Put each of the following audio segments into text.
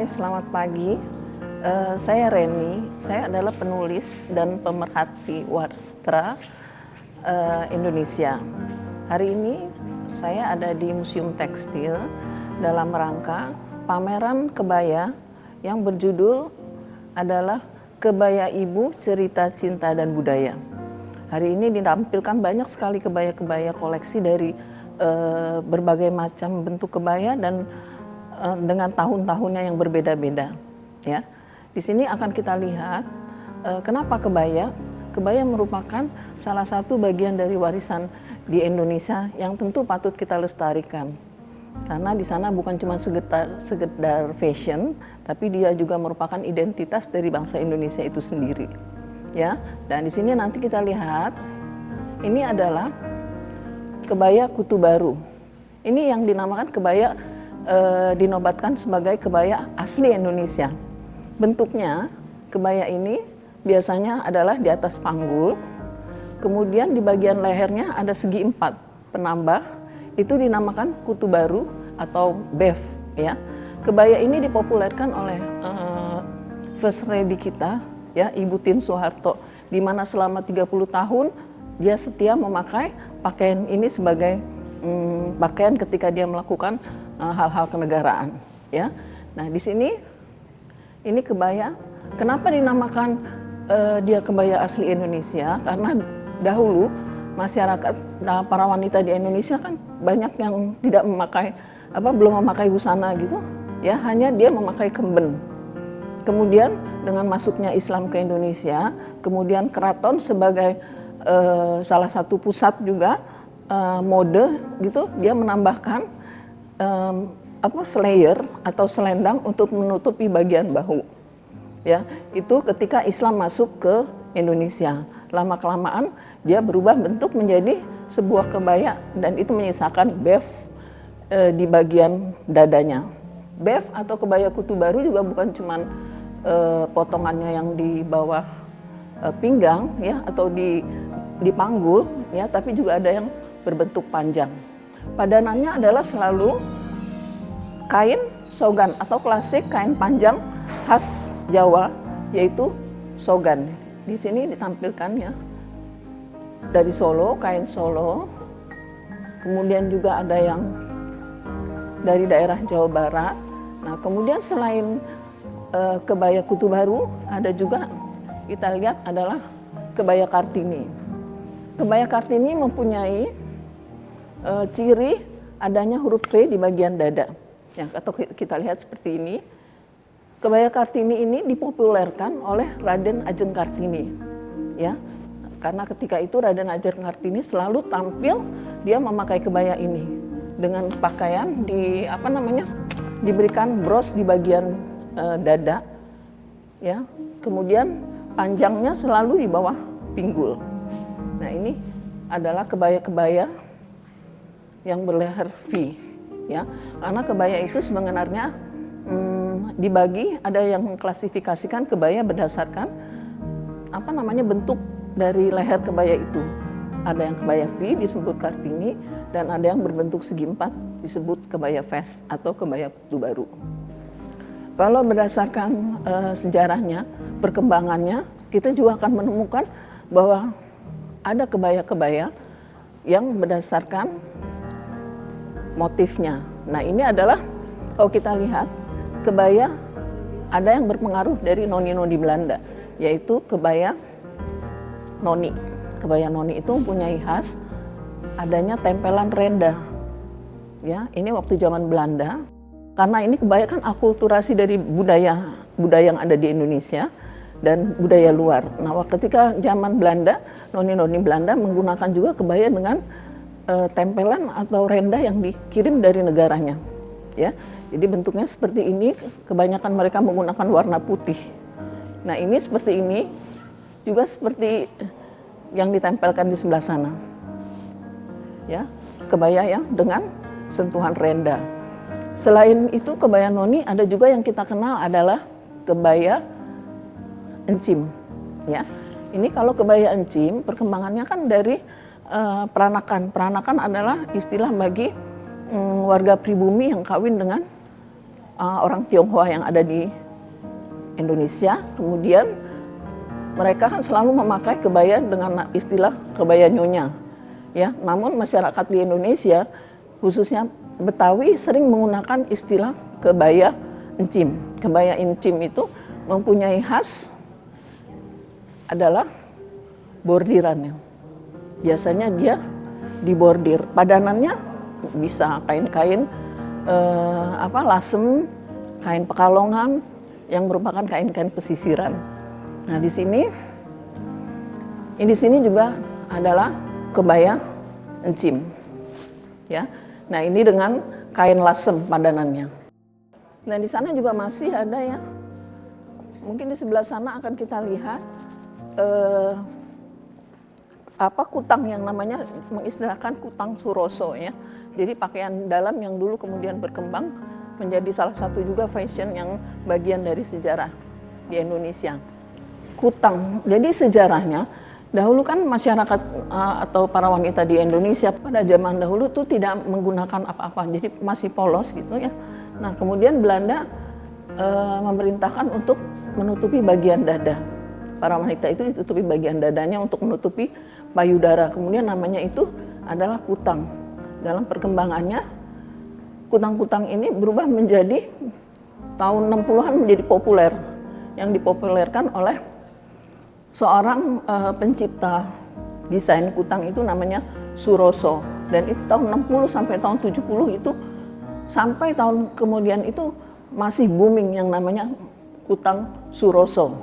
Selamat pagi. Saya Reni, saya adalah penulis dan pemerhati wastra Indonesia. Hari ini saya ada di Museum Tekstil dalam rangka pameran kebaya yang berjudul adalah Kebaya Ibu Cerita Cinta dan Budaya. Hari ini ditampilkan banyak sekali kebaya-kebaya koleksi dari berbagai macam bentuk kebaya dan dengan tahun-tahunnya yang berbeda-beda. Ya, di sini akan kita lihat kenapa kebaya. Kebaya merupakan salah satu bagian dari warisan di Indonesia yang tentu patut kita lestarikan. Karena di sana bukan cuma sekedar fashion, tapi dia juga merupakan identitas dari bangsa Indonesia itu sendiri. Ya, dan di sini nanti kita lihat ini adalah kebaya Kutu Baru. Ini yang dinamakan kebaya dinobatkan sebagai kebaya asli Indonesia. Bentuknya kebaya ini biasanya adalah di atas panggul, kemudian di bagian lehernya ada segi 4 penambah, itu dinamakan Kutu Baru atau BEF. Ya, kebaya ini dipopulerkan oleh First Lady kita, ya, Ibu Tien Soeharto, di mana selama 30 tahun dia setia memakai pakaian ini sebagai pakaian ketika dia melakukan hal-hal kenegaraan, ya. Nah, di sini ini kebaya. Kenapa dinamakan dia kebaya asli Indonesia? Karena dahulu masyarakat, para wanita di Indonesia kan banyak yang tidak memakai belum memakai busana gitu, ya, hanya dia memakai kemben. Kemudian dengan masuknya Islam ke Indonesia, kemudian keraton sebagai salah satu pusat juga mode gitu, dia menambahkan slayer atau selendang untuk menutupi bagian bahu. Ya, itu ketika Islam masuk ke Indonesia. Lama-kelamaan dia berubah bentuk menjadi sebuah kebaya dan itu menyisakan BEF di bagian dadanya. BEF atau kebaya Kutu Baru juga bukan cuman potongannya yang di bawah pinggang, ya, atau di panggul, ya, tapi juga ada yang berbentuk panjang. Padanannya adalah selalu kain sogan atau klasik kain panjang khas Jawa, yaitu sogan. Di sini ditampilkannya dari Solo, kain Solo. Kemudian juga ada yang dari daerah Jawa Barat. Nah, kemudian selain kebaya Kutu Baru, ada juga kita lihat adalah kebaya Kartini. Kebaya Kartini mempunyai ciri adanya huruf V di bagian dada, ya, atau kita lihat seperti ini. Kebaya Kartini ini dipopulerkan oleh Raden Ajeng Kartini, ya, karena ketika itu Raden Ajeng Kartini selalu tampil dia memakai kebaya ini dengan pakaian diberikan bros di bagian dada, ya, kemudian panjangnya selalu di bawah pinggul. Nah, ini adalah kebaya-kebaya yang berleher V, ya, karena kebaya itu sebenarnya dibagi, ada yang mengklasifikasikan kebaya berdasarkan bentuk dari leher kebaya itu. Ada yang kebaya V disebut Kartini dan ada yang berbentuk segi 4 disebut kebaya vest atau kebaya Kutu Baru. Kalau berdasarkan sejarahnya, perkembangannya, kita juga akan menemukan bahwa ada kebaya-kebaya yang berdasarkan motifnya. Nah, ini adalah kalau kita lihat kebaya ada yang berpengaruh dari noni-noni Belanda, yaitu kebaya noni. Kebaya noni itu mempunyai khas adanya tempelan renda. Ya, ini waktu zaman Belanda. Karena ini kebaya kan akulturasi dari budaya yang ada di Indonesia dan budaya luar. Nah, ketika zaman Belanda, noni-noni Belanda menggunakan juga kebaya dengan tempelan atau renda yang dikirim dari negaranya, ya. Jadi bentuknya seperti ini, kebanyakan mereka menggunakan warna putih. Nah, ini seperti ini, juga seperti yang ditempelkan di sebelah sana, ya, kebaya yang dengan sentuhan renda. Selain itu kebaya noni ada juga yang kita kenal adalah kebaya encim, ya. Ini kalau kebaya encim perkembangannya kan dari peranakan. Peranakan adalah istilah bagi warga pribumi yang kawin dengan orang Tionghoa yang ada di Indonesia. Kemudian mereka kan selalu memakai kebaya dengan istilah kebaya nyonya. Ya, namun masyarakat di Indonesia, khususnya Betawi, sering menggunakan istilah kebaya encim. Kebaya encim itu mempunyai khas adalah bordirannya. Biasanya dia dibordir. Padanannya bisa kain-kain lasem, kain Pekalongan yang merupakan kain-kain pesisiran. Nah, di sini juga adalah kebaya encim. Ya. Nah, ini dengan kain lasem padanannya. Nah, di sana juga masih ada ya. Mungkin di sebelah sana akan kita lihat kutang yang namanya mengistilahkan kutang Suroso ya. Jadi pakaian dalam yang dulu kemudian berkembang menjadi salah satu juga fashion yang bagian dari sejarah di Indonesia. Kutang. Jadi sejarahnya dahulu kan masyarakat atau para wanita di Indonesia pada zaman dahulu tuh tidak menggunakan apa-apa. Jadi masih polos gitu ya. Nah, kemudian Belanda memerintahkan untuk menutupi bagian dada. Para wanita itu ditutupi bagian dadanya untuk menutupi payudara. Kemudian namanya itu adalah kutang. Dalam perkembangannya, kutang-kutang ini berubah menjadi tahun 60-an menjadi populer. Yang dipopulerkan oleh seorang pencipta desain kutang itu namanya Suroso. Dan itu tahun 60 sampai tahun 70 itu, sampai tahun kemudian itu masih booming yang namanya kutang Suroso.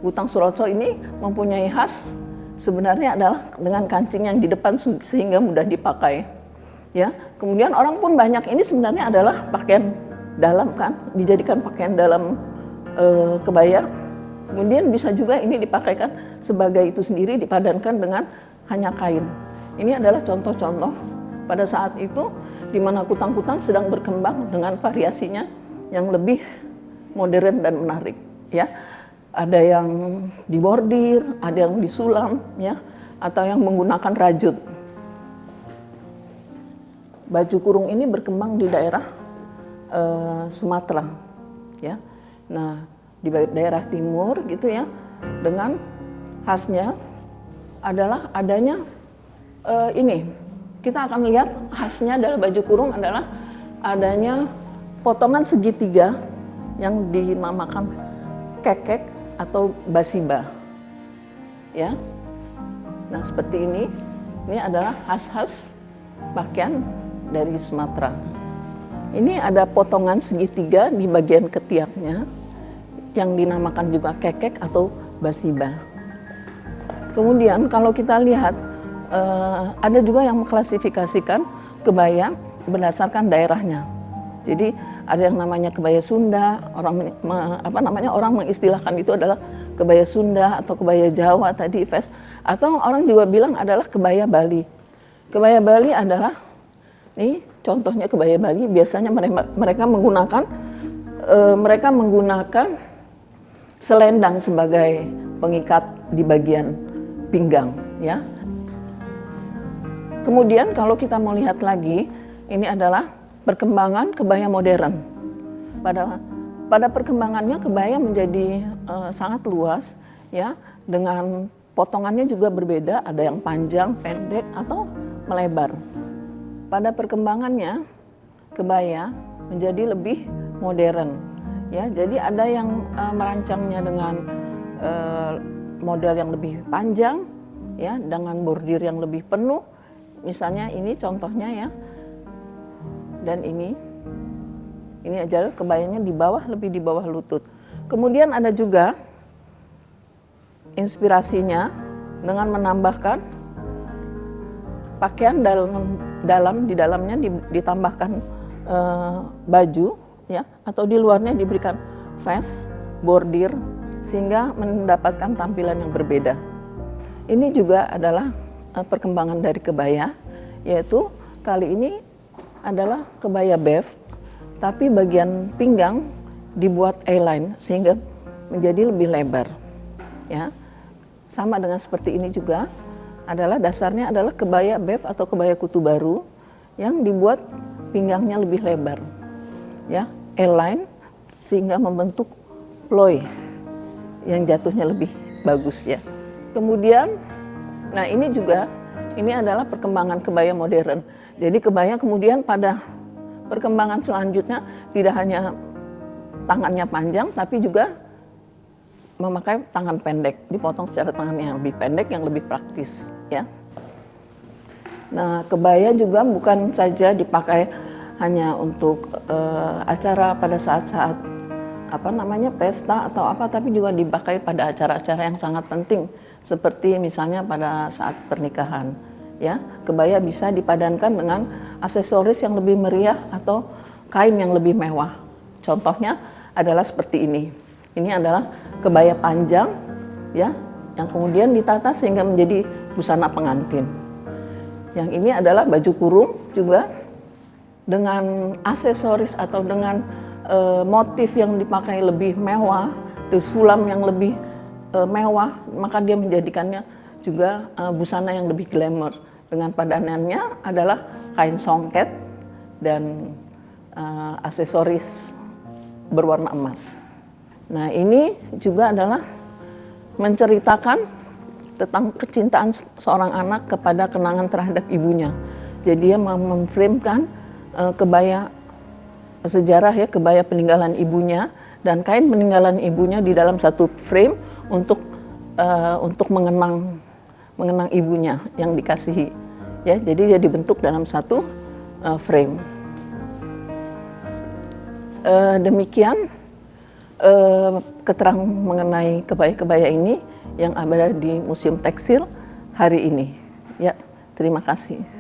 Kutang Suroso ini mempunyai khas sebenarnya adalah dengan kancing yang di depan sehingga mudah dipakai. Ya, kemudian orang pun banyak ini sebenarnya adalah pakaian dalam kan, dijadikan pakaian dalam kebaya. Kemudian bisa juga ini dipakaikan sebagai itu sendiri dipadankan dengan hanya kain. Ini adalah contoh-contoh pada saat itu di mana kutang-kutang sedang berkembang dengan variasinya yang lebih modern dan menarik. Ya. Ada yang dibordir, ada yang disulam, ya, atau yang menggunakan rajut. Baju kurung ini berkembang di daerah Sumatera, ya. Nah, di daerah timur gitu ya, dengan khasnya adalah adanya ini. Kita akan lihat khasnya adalah baju kurung adalah adanya potongan segitiga yang dinamakan kekek atau basiba, ya. Nah, seperti ini adalah khas-khas pakaian dari Sumatera. Ini ada potongan segitiga di bagian ketiaknya yang dinamakan juga kekek atau basiba. Kemudian kalau kita lihat ada juga yang mengklasifikasikan kebaya berdasarkan daerahnya. Jadi ada yang namanya kebaya Sunda, orang mengistilahkan itu adalah kebaya Sunda atau kebaya Jawa tadi, atau orang juga bilang adalah kebaya Bali. Kebaya Bali adalah, nih contohnya kebaya Bali, biasanya mereka menggunakan selendang sebagai pengikat di bagian pinggang, ya. Kemudian kalau kita mau lihat lagi, ini adalah perkembangan kebaya modern. Pada perkembangannya kebaya menjadi sangat luas, ya, dengan potongannya juga berbeda, ada yang panjang, pendek, atau melebar. Pada perkembangannya kebaya menjadi lebih modern, ya. Jadi ada yang merancangnya dengan model yang lebih panjang, ya, dengan bordir yang lebih penuh. Misalnya ini contohnya ya. Dan ini aja kebayanya lebih di bawah lutut. Kemudian ada juga inspirasinya dengan menambahkan pakaian di dalamnya ditambahkan baju, ya, atau di luarnya diberikan vest, bordir, sehingga mendapatkan tampilan yang berbeda. Ini juga adalah perkembangan dari kebaya, yaitu kali ini adalah kebaya bev, tapi bagian pinggang dibuat A-line sehingga menjadi lebih lebar, ya. Sama dengan seperti ini juga adalah dasarnya adalah kebaya bev atau kebaya kutu baru yang dibuat pinggangnya lebih lebar, ya, A-line sehingga membentuk ploy yang jatuhnya lebih bagus ya. Kemudian, nah ini adalah perkembangan kebaya modern. Jadi kebaya kemudian pada perkembangan selanjutnya tidak hanya tangannya panjang, tapi juga memakai tangan pendek, dipotong secara tangan yang lebih pendek, yang lebih praktis ya. Nah, kebaya juga bukan saja dipakai hanya untuk acara pada saat-saat pesta atau apa, tapi juga dipakai pada acara-acara yang sangat penting seperti misalnya pada saat pernikahan ya. Kebaya bisa dipadankan dengan aksesoris yang lebih meriah atau kain yang lebih mewah. Contohnya adalah seperti ini. Ini adalah kebaya panjang ya, yang kemudian ditata sehingga menjadi busana pengantin. Yang ini adalah baju kurung juga dengan aksesoris atau dengan motif yang dipakai lebih mewah, sulam yang lebih mewah, maka dia menjadikannya juga busana yang lebih glamour. Dengan padanannya adalah kain songket dan aksesoris berwarna emas. Nah, ini juga adalah menceritakan tentang kecintaan seorang anak kepada kenangan terhadap ibunya. Jadi dia memframekan kebaya sejarah ya, kebaya peninggalan ibunya dan kain peninggalan ibunya di dalam satu frame untuk mengenang ibunya yang dikasihi ya. Jadi dia dibentuk dalam satu frame. Demikian keterangan mengenai kebaya-kebaya ini yang ada di Museum Tekstil hari ini. Ya, terima kasih.